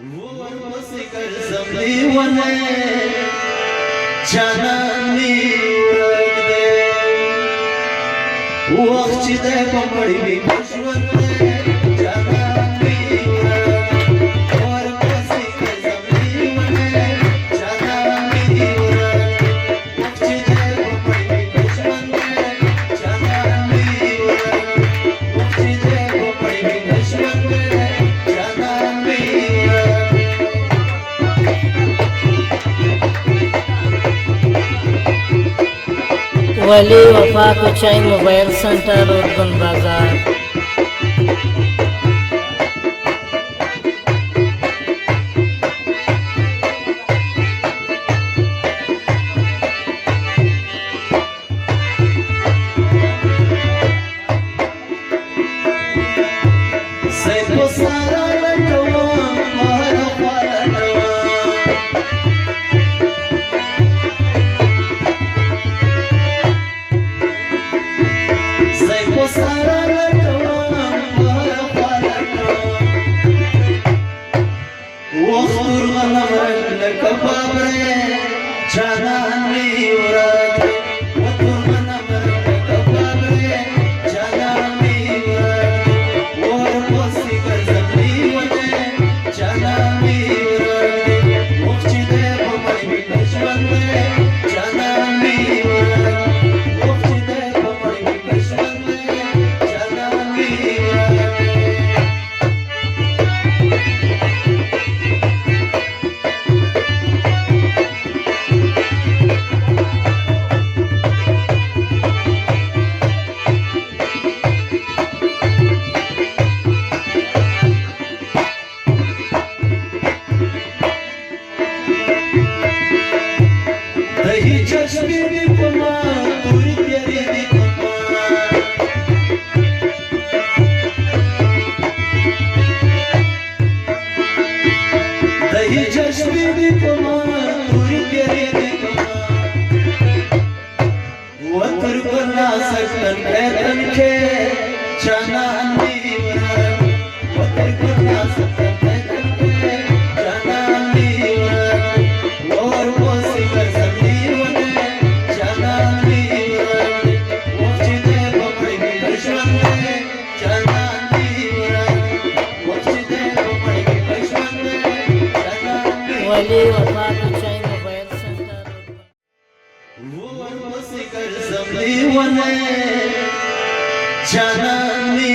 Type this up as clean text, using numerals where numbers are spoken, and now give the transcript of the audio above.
ومسكر زملي وانا جاناني ورقدي وقت ده بمړی وی بشوت جاناني ومسكر زملي وانا جاناني وقت ده بمړی وی بشوت جاناني وقت ده بمړی وی بشوت جاناني वली वफा को चाय मोबाइल सेंटर उर्बन बाजार। وخور غنمرك لك بابري جاناني ورادي وخور غنمرك لك بابري جاناني ورادي ورقصي كرزمني ودي جاناني ورادي وقتي دي بمري بشوندي جاناني ورادي وقتي دي بمري بشوندي جاناني ورادي दही चश्मे दी पमा तुरी तेरी दी पमा दही चश्मे दी पमा तुरी तेरी दी पमा वतर करना सकन कैतन के जानानी वतर करना सकन कैतन के जानानी और वो सिकर सदी वने जानानी वक्ति दे बपड़ी की दुश्मन दे जानानी वक्ति दे बपड़ी की दुश्मन दे जानानी वली वफा को चाय मोबाइल सेंटर वो सिकर सदी वने जानानी